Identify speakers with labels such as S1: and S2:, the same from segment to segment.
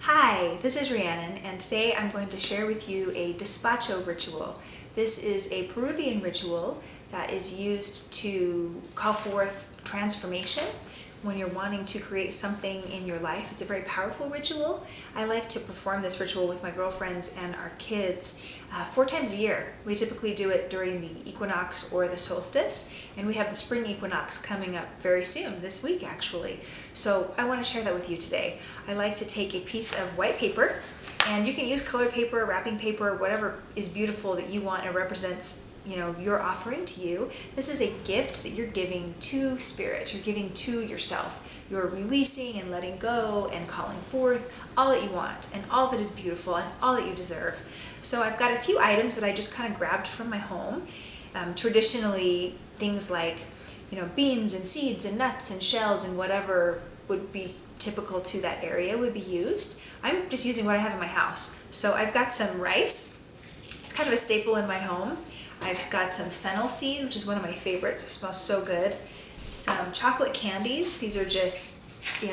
S1: Hi, this is Rhiannon, and today I'm going to share with you a Despacho ritual. This is a Peruvian ritual that is used to call forth transformation when you're wanting to create something in your life. It's a very powerful ritual. I like to perform this ritual with my girlfriends and our kids 4 times a year. We typically do it during the equinox or the solstice, and we have the spring equinox coming up very soon, this week actually. So I want to share that with you today. I like to take a piece of white paper, and you can use colored paper, wrapping paper, whatever is beautiful that you want and represents your offering to you. This is a gift that you're giving to spirit. You're giving to yourself. You're releasing and letting go and calling forth all that you want and all that is beautiful and all that you deserve. So I've got a few items that I just kind of grabbed from my home. Traditionally, things like beans and seeds and nuts and shells and whatever would be typical to that area would be used. I'm just using what I have in my house. So I've got some rice. It's kind of a staple in my home. I've got some fennel seed, which is one of my favorites. It smells so good. Some chocolate candies. These are just,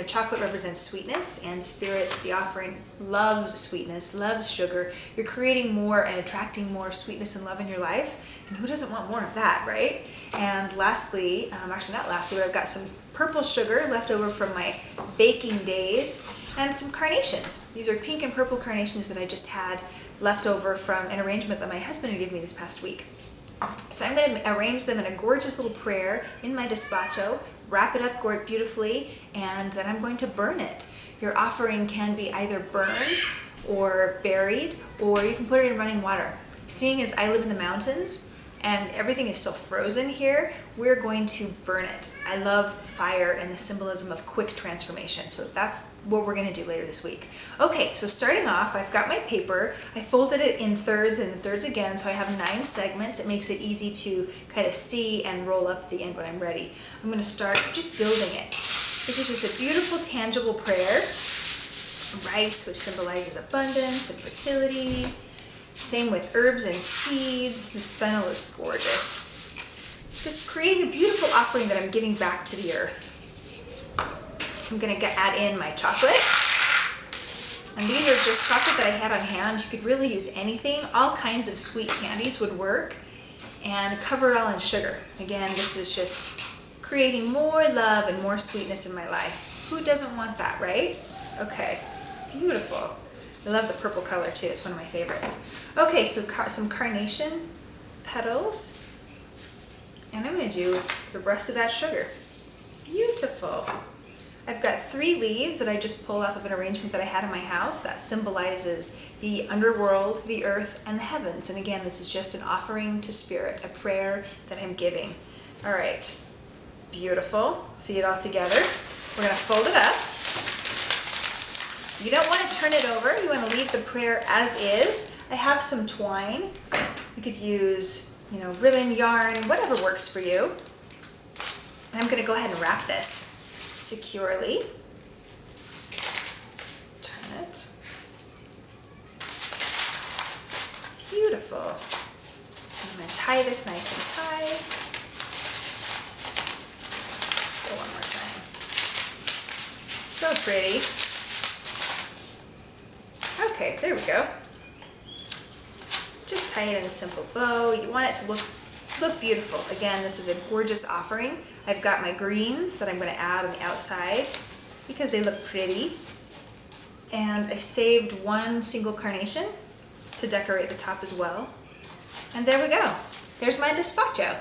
S1: chocolate represents sweetness, and spirit, the offering, loves sweetness, loves sugar. You're creating more and attracting more sweetness and love in your life. And who doesn't want more of that, right? And lastly, actually not lastly, but I've got some purple sugar left over from my baking days and some carnations. These are pink and purple carnations that I just had left over from an arrangement that my husband had given me this past week. So I'm going to arrange them in a gorgeous little prayer in my despacho, wrap it up beautifully, and then I'm going to burn it. Your offering can be either burned or buried, or you can put it in running water. Seeing as I live in the mountains and everything is still frozen here, we're going to burn it. I love fire and the symbolism of quick transformation, so that's what we're going to do later this week. Okay, so starting off, I've got my paper. I folded it in thirds and thirds again, so I have 9 segments. It makes it easy to kind of see and roll up at the end when I'm ready. I'm going to start just building it. This is just a beautiful, tangible prayer. Rice, which symbolizes abundance and fertility. Same with herbs and seeds. This fennel is gorgeous. Just creating a beautiful offering that I'm giving back to the earth. I'm going to add in my chocolate. And these are just chocolate that I had on hand. You could really use anything. All kinds of sweet candies would work. And cover it all in sugar. Again, this is just creating more love and more sweetness in my life. Who doesn't want that, right? Okay, beautiful. I love the purple color too. It's one of my favorites. Okay, so some carnation petals. And I'm going to do the rest of that sugar. Beautiful. I've got 3 leaves that I just pulled off of an arrangement that I had in my house that symbolizes the underworld, the earth, and the heavens. And again, this is just an offering to spirit, a prayer that I'm giving. All right, beautiful. See it all together. We're going to fold it up. You don't want to turn it over. You want to leave the prayer as is. I have some twine. You could use, ribbon, yarn, whatever works for you. And I'm going to go ahead and wrap this securely. Turn it. Beautiful. I'm going to tie this nice and tight. Let's go one more time. So pretty. Okay, there we go. Just tie it in a simple bow. You want it to look beautiful. Again, this is a gorgeous offering. I've got my greens that I'm going to add on the outside because they look pretty. And I saved 1 single carnation to decorate the top as well. And there we go. There's my despacho.